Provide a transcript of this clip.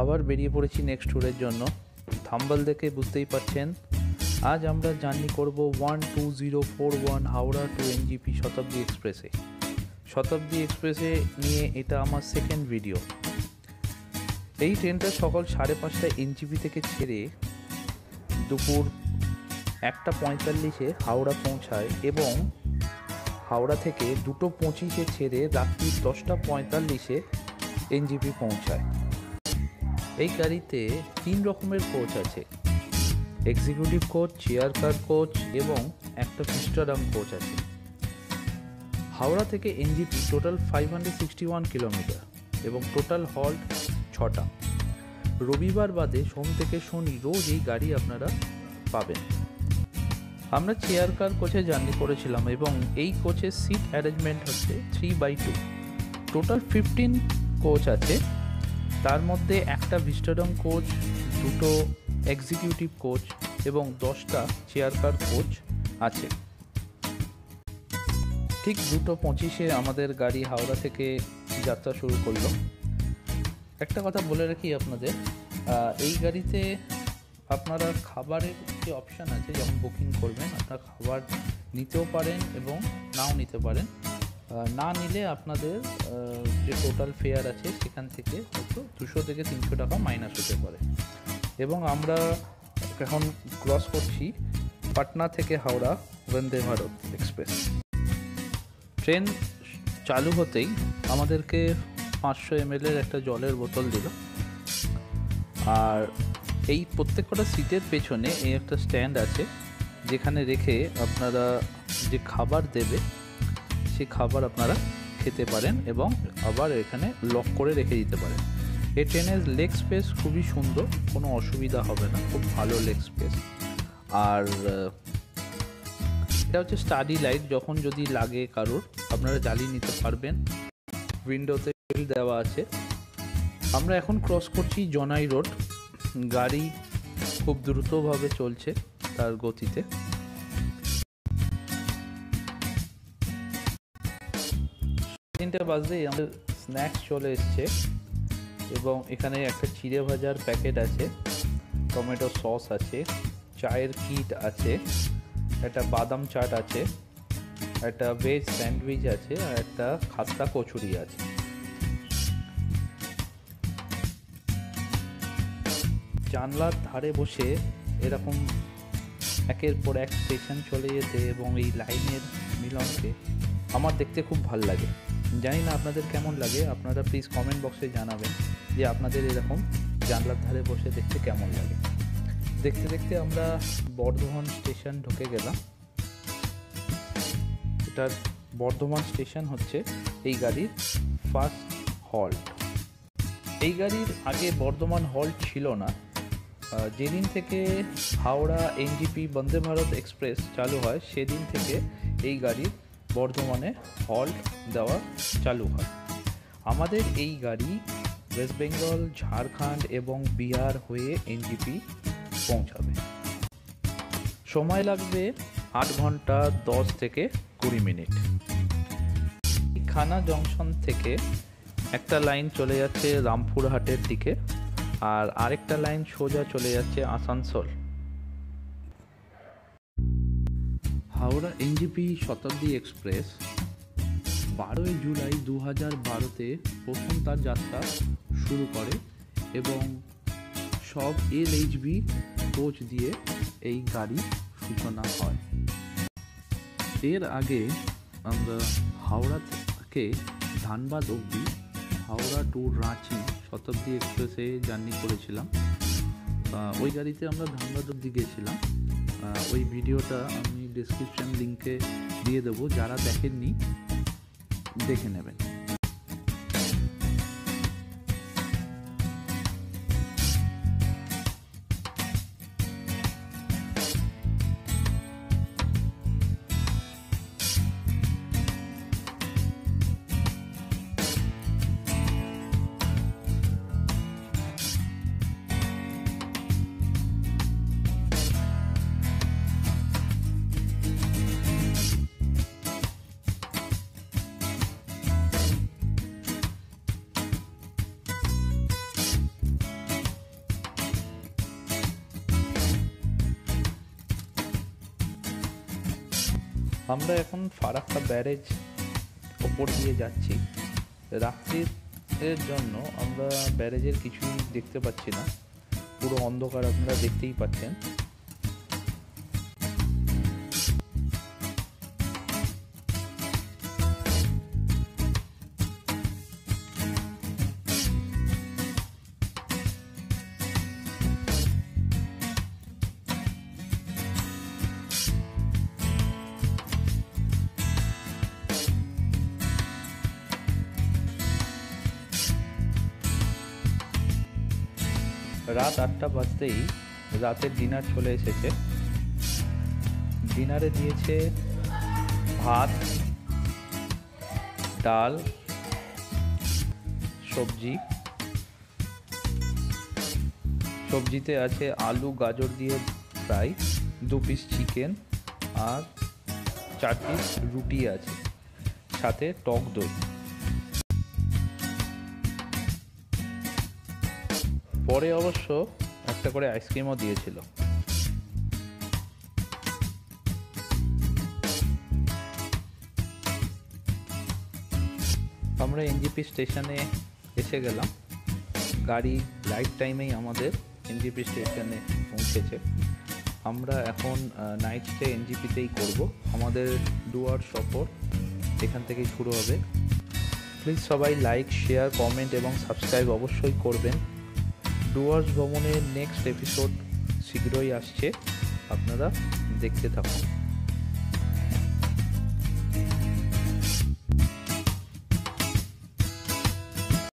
আবার বেরিয়ে পড়েছি নেক্সট ট্যুরের জন্য। থাম্বনেল দেখে বুঝতেই পারছেন, আজ আমরা জার্নি করব 12041 হাওড়া টু এনজিপি শতাব্দী এক্সপ্রেসে। শতাব্দী এক্সপ্রেসে নিয়ে এটা আমার সেকেন্ড ভিডিও। এই ট্রেনটা সকাল 5:30টায় এনজিপি থেকে ছেড়ে দুপুর 1:45-এ হাওড়া পৌঁছায় এবং হাওড়া থেকে 2:25-এ ছেড়ে রাত্রি 10:45-এ এনজিপি পৌঁছায়। এই গাড়িতে 3 রকমের কোচ আছে, executive coach, chair car coach এবং একটা ভিস্টাডাম কোচ আছে। হাওড়া থেকে এনজিপি টোটাল 561 কিলোমিটার এবং টোটাল হল্ট 6টা। রবিবার বাদে সোম থেকে শনি রোজ এই গাড়ি আপনারা পাবেন। আমরা চেয়ার কার কোচে জার্নি করেছিলাম এবং এই কোচের সিট অ্যারেঞ্জমেন্ট হচ্ছে 3/2। টোটাল 15 কোচ আছে, তার মধ্যে একটা ভিস্টাডাম কোচ, 2টো এক্সিকিউটিভ কোচ এবং 10টা চেয়ার কার কোচ আছে। ঠিক 2:25-এ আমাদের গাড়ি হাওড়া থেকে যাত্রা শুরু করলো। একটা কথা বলে রাখি আপনাদের, এই গাড়িতে আপনারা খাবারের যে অপশান আছে, যখন বুকিং করবেন আপনারা খাবার নিতেও পারেন এবং নাও নিতে পারেন। না নিলে আপনাদের যে টোটাল ফেয়ার আছে সেখান থেকে হয়তো 200 থেকে 300 টাকা মাইনাস হতে পারে। এবং আমরা এখন ক্রস করছি পাটনা থেকে হাওড়া বন্দে ভারত এক্সপ্রেস। ট্রেন চালু হতেই আমাদেরকে 500 ml একটা জলের বোতল দিল। আর এই প্রত্যেকটা সিটের পেছনে এই একটা স্ট্যান্ড আছে, যেখানে রেখে আপনারা যে খাবার দেবে সেই খাবার আপনারা খেতে পারেন এবং আবার এখানে লক করে রেখে দিতে পারেন। এই ট্রেনের লেগ স্পেস খুবই সুন্দর, কোনো অসুবিধা হবে না, খুব ভালো লেগ স্পেস। আর এটা হচ্ছে স্টাডি লাইট, যখন যদি লাগে কারোর আপনারা জ্বালিয়ে নিতে পারবেন। উইন্ডোতে গ্রিল দেওয়া আছে। আমরা এখন ক্রস করছি জনাই রোড। গাড়ি খুব দ্রুতভাবে চলছে তার গতিতে। তিনটে বাজতেই আমাদের স্ন্যাক্স চলে এসছে এবং এখানে একটা চিড়ে ভাজার প্যাকেট আছে, টমেটো সস আছে, চায়ের কিট আছে, একটা বাদাম চাট আছে, একটা ভেজ স্যান্ডউইচ আছে আর একটা খাস্তা কচুরি আছে। জানলার ধারে বসে এরকম একের পর এক স্টেশন চলে যেতে এবং এই লাইনের মিলনকে আমার দেখতে খুব ভালো লাগে। জানি না আপনাদের কেমন লাগে, আপনারা প্লিজ কমেন্ট বক্সে জানাবেন যে আপনাদের এরকম জানলার ধারে বসে দেখতে কেমন লাগে। দেখতে দেখতে আমরা বর্ধমান স্টেশন ঢুকে গেলাম। এটার বর্ধমান স্টেশন হচ্ছে এই গাড়ির ফার্স্ট হল্ট। এই গাড়ির আগে বর্ধমান হল্ট ছিল না। যেদিন থেকে হাওড়া এনজিপি বন্দে ভারত এক্সপ্রেস চালু হয় সেদিন থেকে এই গাড়ির বর্ধমানে হল্ট দেওয়া চালু হয়। আমাদের এই গাড়ি ওয়েস্ট বেঙ্গল, ঝাড়খণ্ড এবং বিহার হয়ে এনজিপি পৌঁছাবে। সময় লাগবে 8 ঘন্টা 10 থেকে 20 মিনিট। খানা জংশন থেকে একটা লাইন চলে যাচ্ছে রামপুরহাটের দিকে আর আরেকটা লাইন সোজা চলে যাচ্ছে আসানসোল। হাওড়া এনজিপি শতাব্দী এক্সপ্রেস 12 জুলাই 2012-তে প্রথম তার যাত্রা শুরু করে এবং সব LHB কোচ দিয়ে এই গাড়ি সূচনা হয়। এর আগে আমরা হাওড়া থেকে ধানবাদ অবধি হাওড়া টু রাঁচি শতাব্দী এক্সপ্রেসে জার্নি করেছিলাম। ওই গাড়িতে আমরা ধানবাদ অবধি গেছিলাম। ওই ভিডিওটা আমি ডেসক্রিপশন লিঙ্কে দিয়ে দেবো, যারা দেখেননি দেখে নেবেন। আমরা এখন ফারাক্কা ব্যারেজ ওপর দিয়ে যাচ্ছি। রাত্রির জন্য আমরা ব্যারেজের কিছুই দেখতে পাচ্ছি না, পুরো অন্ধকার, আপনারা দেখতেই পাচ্ছেন। রাত 8টা বাজতেই রাতের ডিনার চলে এসেছে। ডিনারে দিয়েছে ভাত, ডাল, সবজিতে আছে আলু গাজর দিয়ে ফ্রাই, 2 পিস চিকেন আর 4 পিস রুটি আছে, সাথে টক দই। পরে অবশ্য একটা করে আইসক্রিমও দিয়েছিল। আমরা এনজিপি স্টেশনে এসে গেলাম। গাড়ি রাইট টাইমেই আমাদের এনজিপি স্টেশনে পৌঁছেছে। আমরা এখন নাইট স্টে এনজিপিতেই করব। আমাদের ডুয়ার্স সফর এখান থেকেই শুরু হবে। প্লিজ সবাই লাইক, শেয়ার, কমেন্ট এবং সাবস্ক্রাইব অবশ্যই করবেন। ডুয়ার্স ভ্রমণের নেক্সট এপিসোড শীঘ্রই আসছে, আপনারা দেখতে থাকুন।